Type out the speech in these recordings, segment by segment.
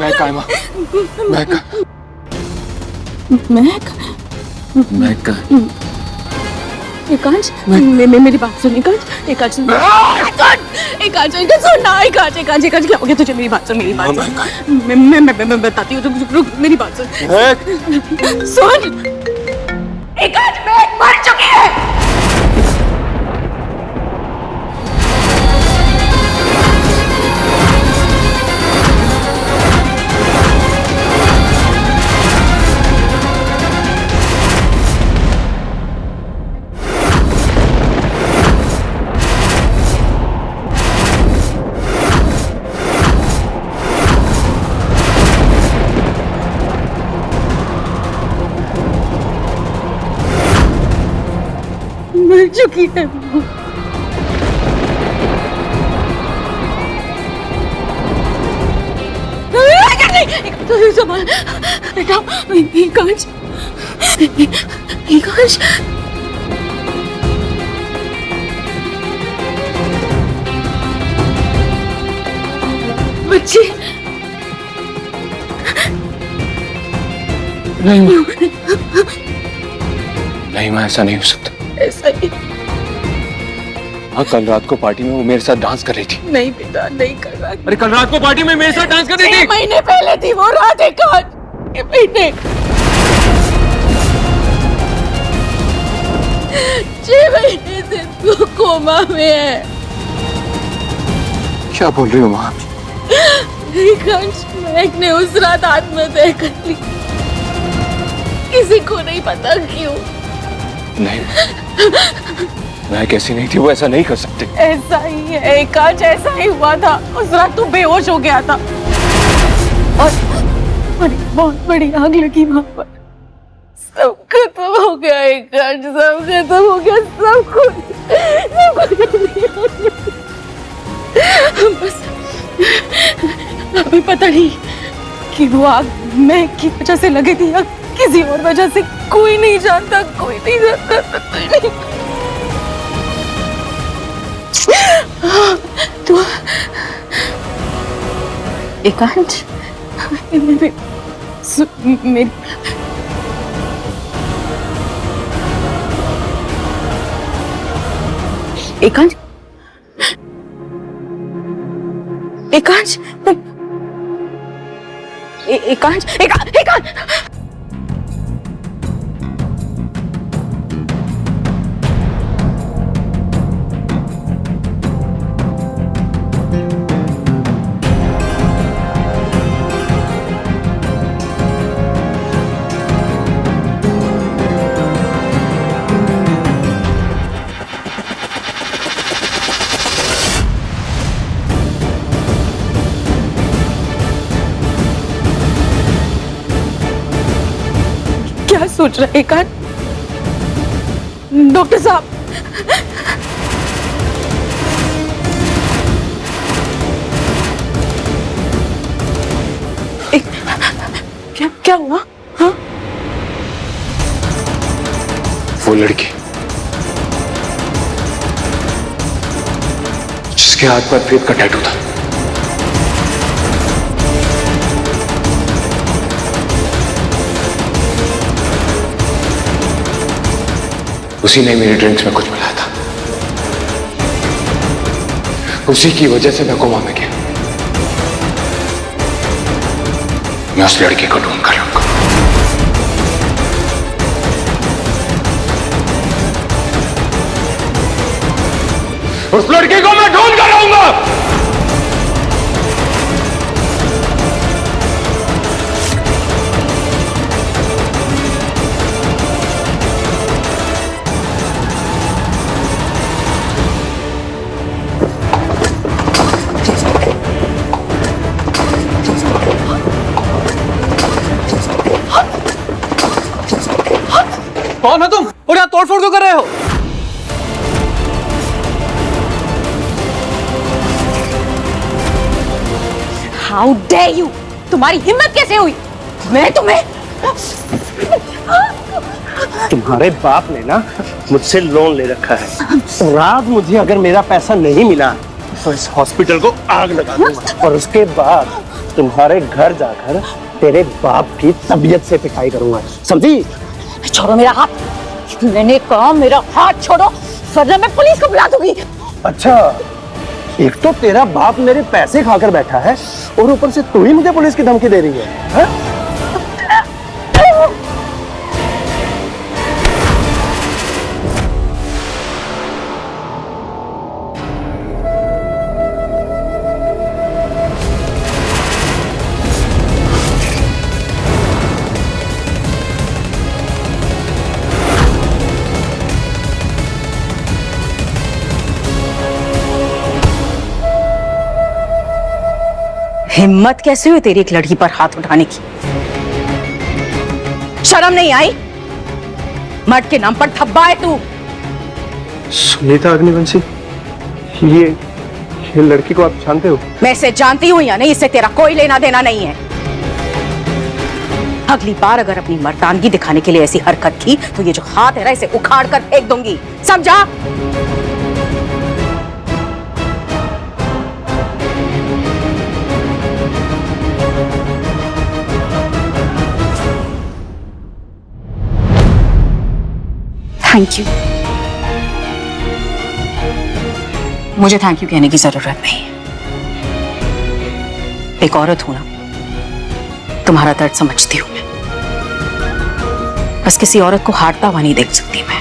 महक कहाँ है माँ? महक महक कहाँ है? एकांश, मेरी बात सुन एकांश, एकांश सुन ना, एकांश क्या हो गया तुझे? मेरी बात सुन, मेरी बात सुन, मैं बताती हूँ, रुक मेरी बात सुन। सुन एकांश, महक मर चुकी है। मर चुकी है वो। संभाल बेटा, एकांश, एकांश, बच्ची नहीं माँ, ऐसा नहीं हो सकता। ऐसा ही। हाँ, कल रात को पार्टी में वो मेरे साथ डांस कर रही थी। नहीं बेटा, नहीं कर रहा। अरे कल रात को पार्टी में मेरे साथ डांस कर रही थी। 6 महीने पहले थी वो रात, एकांश, 6 महीने, 6 महीने से तू कोमा में है। क्या बोल रही हो माँ? एकांश, महक ने उस रात आत्महत्या कर ली, किसी को नहीं पता क्यों। नहीं, मैं कैसी नहीं थी, वो ऐसा नहीं कर सकते। ऐसा ही है एकांश, ऐसा ही हुआ था। उस रात तू बेहोश हो गया था और बहुत बड़ी आग लगी वहां पर। सब खत्म हो गया एकांश, सब खत्म हो गया, सब कुछ बस अभी पता नहीं कि वो आग महक की वजह से लगी थी या किसी और वजह से। कोई नहीं जानता, कोई नहीं जानता, कोई नहीं। तो एकांश, मेरी एकांश, एकांश, एकांश, एकांश, क्या सोच रहे एकांश? डॉक्टर साहब, क्या हुआ? हाँ, वो लड़की जिसके हाथ पर प्रेत का टैटू था, उसी ने मेरे ड्रिंक्स में कुछ मिलाया था। उसी की वजह से मैं कोमा में गया। मैं उस लड़की को ढूंढ कर लाऊंगा। उस लड़की को मैं ढूंढ कर लाऊंगा। कौन हो तुम और यहाँ तोड़फोड़ क्यों कर रहे हो? How dare you! तुम्हारी हिम्मत कैसे हुई? मैं तुम्हें तुम्हारे बाप ने ना मुझसे लोन ले रखा है और आज मुझे अगर मेरा पैसा नहीं मिला तो इस हॉस्पिटल को आग लगा दूंगा और उसके बाद तुम्हारे घर जाकर तेरे बाप की तबीयत से पिटाई करूंगा, समझी? छोड़ो मेरा हाथ, मैंने कहा मेरा हाथ छोड़ो वरना मैं पुलिस को बुला दूंगी। अच्छा, एक तो तेरा बाप मेरे पैसे खाकर बैठा है और ऊपर से तू ही मुझे पुलिस की धमकी दे रही है, हा? हिम्मत कैसे हुई तेरी एक लड़की पर हाथ उठाने की? शर्म नहीं आई? मर्द के नाम पर धब्बा है तू। सुनीता अग्निवंशी, ये लड़की को आप जानते हो? मैं इसे जानती हूं या नहीं इससे तेरा कोई लेना देना नहीं है। अगली बार अगर अपनी मर्दानगी दिखाने के लिए ऐसी हरकत की तो ये जो हाथ है ना इसे उखाड़ कर फेंक दूंगी, समझा? Thank you. मुझे थैंक यू कहने की जरूरत नहीं है। एक औरत हूं ना, तुम्हारा दर्द समझती हूं मैं। बस किसी औरत को हारता हुआ नहीं देख सकती मैं।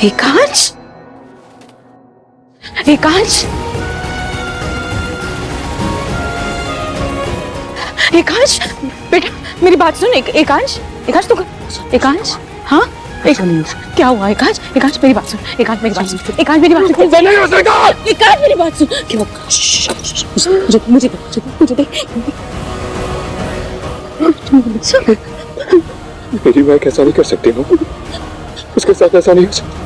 एकांश, एकांश, एकांश, बेटा मेरी बात सुन। एकांश, एकांश तू, एकांश, हाँ क्या हुआ एकांश? एकांश मेरी बात सुन, एकांश मेरी बात सुन, एकांश मेरी बात सुन, एकांश मेरी बात सुन। क्यों? मुझे मेरी माँ कैसा नहीं कर सकती हूँ, उसके साथ ऐसा नहीं हो सकता।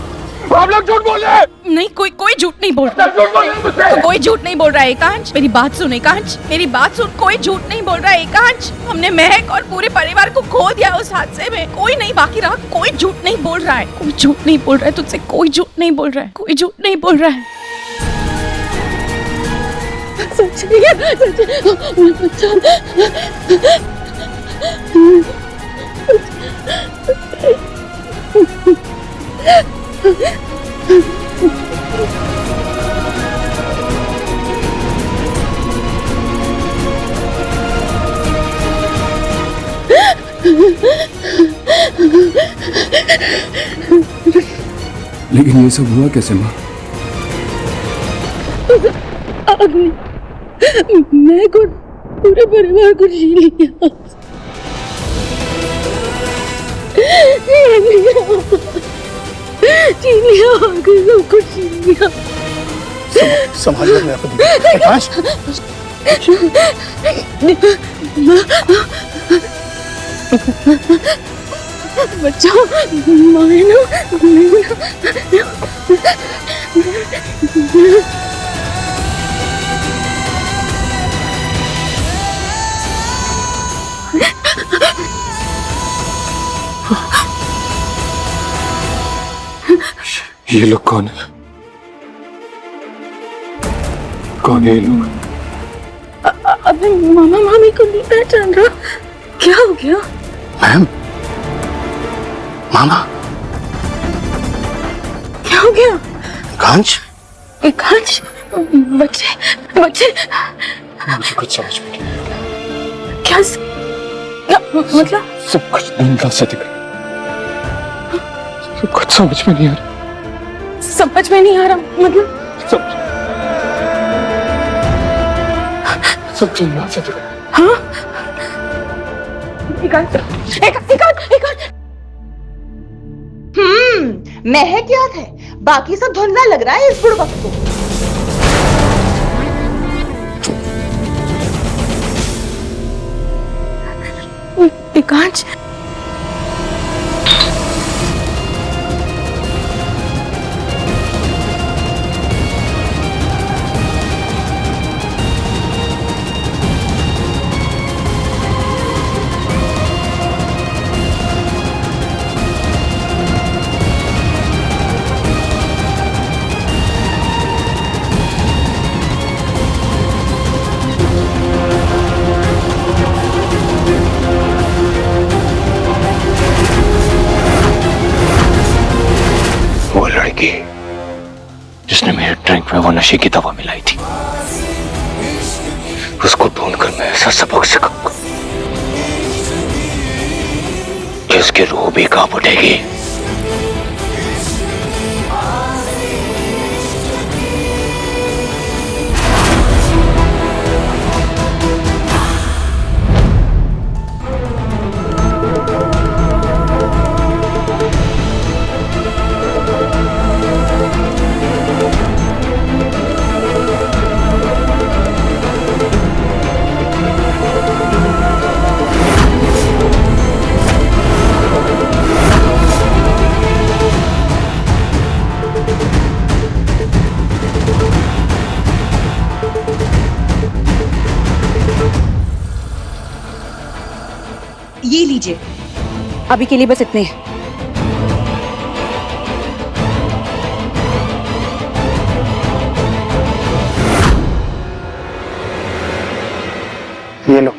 आप लोग झूठ बोल रहे हैं। नहीं, कोई झूठ नहीं बोल रहा, कोई झूठ नहीं बोल रहा है एकांश। मेरी बात सुन एकांश, मेरी बात सुन, कोई झूठ नहीं बोल रहा है एकांश। हमने महक और पूरे परिवार को खो दिया उस हादसे में, कोई नहीं बाकी रहा। कोई झूठ नहीं बोल रहा है, कोई झूठ नहीं बोल रहा है तुझसे, कोई झूठ नहीं बोल रहा है, कोई झूठ नहीं बोल रहा है। सच है, लेकिन ये सब हुआ कैसे माँ? अग्नि, मैं को पूरे परिवार को छीन लिया। छीन लिया, सबको छीन लिया। संभाल कर मैं आपको एकांश, बच्चा मायना ये लोग कौन है? कौन है ये लोग? अबे मामा मामी को नहीं पहचान रहा, क्या हो गया? मैम, मामा, क्या हो गया? एकांश, एकांश, बच्चे बच्चे, मुझे कुछ समझ में नहीं आया। क्या मतलब? सब कुछ धुंधला सा दिख रहा, सब कुछ समझ में नहीं आ रहा। समझ में नहीं आ रहा मतलब? सब धुंधला सा दिख रहा। हाँ? एकांश, महक याद है, बाकी सब धुंधला लग रहा है इस बुड़बक को। एकांश, जिसने मेरे ड्रिंक में वो नशे की दवा मिलाई थी, उसको ढूंढकर मैं ऐसा सबक सिखाऊंगा कि उसकी रूह भी कांप उठेगी। ये लीजिए, अभी के लिए बस इतने हैं। ये लो।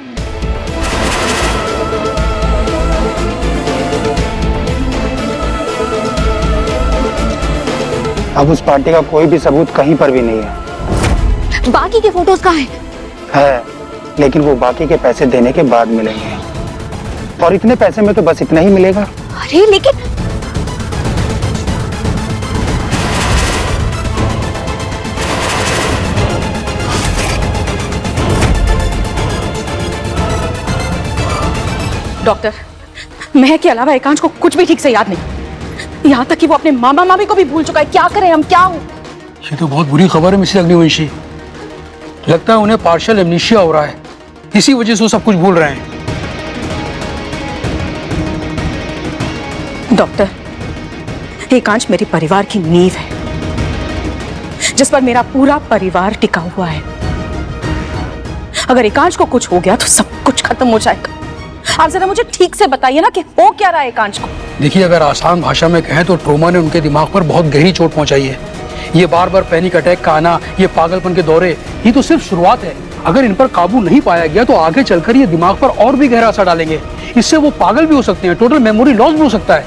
अब उस पार्टी का कोई भी सबूत कहीं पर भी नहीं है। बाकी के फोटोज कहाँ हैं? है, लेकिन वो बाकी के पैसे देने के बाद मिलेंगे, और इतने पैसे में तो बस इतना ही मिलेगा। अरे लेकिन डॉक्टर, मैं के अलावा एकांश को कुछ भी ठीक से याद नहीं, यहाँ तक कि वो अपने मामा मामी को भी भूल चुका है। क्या करें हम, क्या हो? ये तो बहुत बुरी खबर है मिसेस अग्निवंशी। लगता है उन्हें पार्शियल एमनीशिया हो रहा है, इसी वजह से वो सब कुछ भूल रहे हैं। डॉक्टर, एकांश मेरे परिवार की नींव है, जिस पर मेरा पूरा परिवार टिका हुआ है। अगर एकांश को कुछ हो गया तो सब कुछ खत्म हो जाएगा। आप जरा मुझे ठीक से बताइए ना कि हो क्या रहा है एकांश को। देखिए, अगर आसान भाषा में कहें तो ट्रोमा ने उनके दिमाग पर बहुत गहरी चोट पहुंचाई है। ये बार बार पैनिक अटैक का आना, ये पागलपन के दौरे, ये तो सिर्फ शुरुआत है। अगर इन पर काबू नहीं पाया गया तो आगे चलकर ये दिमाग पर और भी गहरा असर डालेंगे। इससे वो पागल भी हो सकते हैं, टोटल मेमोरी लॉस भी हो सकता है।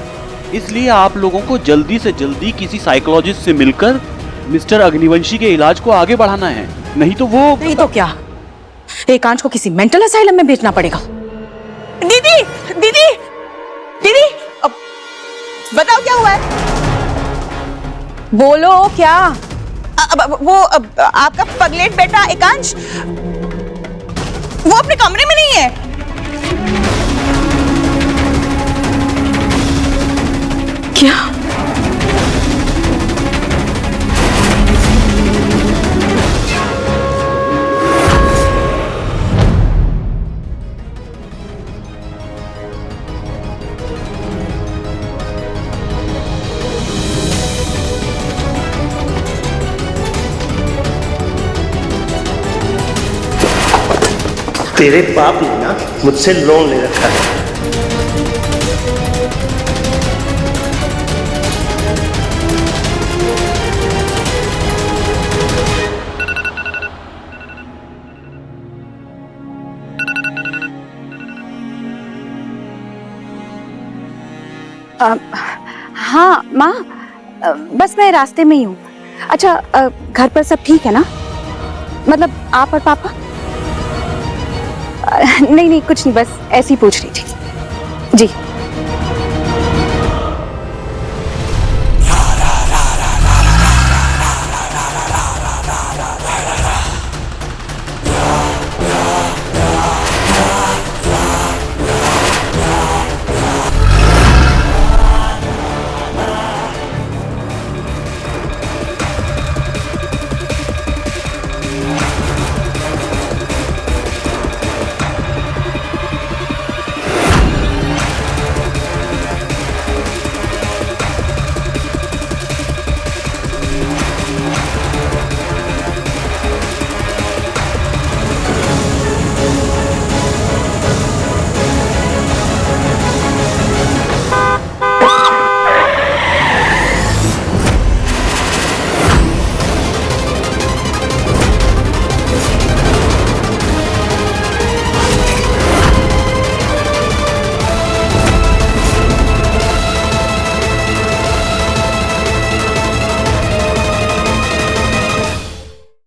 इसलिए आप लोगों को जल्दी से जल्दी किसी साइकोलॉजिस्ट से मिलकर मिस्टर अग्निवंशी के इलाज को आगे बढ़ाना है, नहीं तो वो नहीं तो क्या, एकांश को किसी मेंटल असाइलम में भेजना पड़ेगा। दीदी दीदी दीदी, अब बताओ क्या हुआ है? बोलो क्या? आपका पगलेट बेटा एकांश वो अपने कमरे में नहीं है। क्या? तेरे बाप ने ना मुझसे लोन ले रखा है। हाँ माँ, बस मैं रास्ते में ही हूँ। अच्छा, घर पर सब ठीक है ना? मतलब आप और पापा? नहीं नहीं, कुछ नहीं, बस ऐसे ही पूछ रही थी। जी।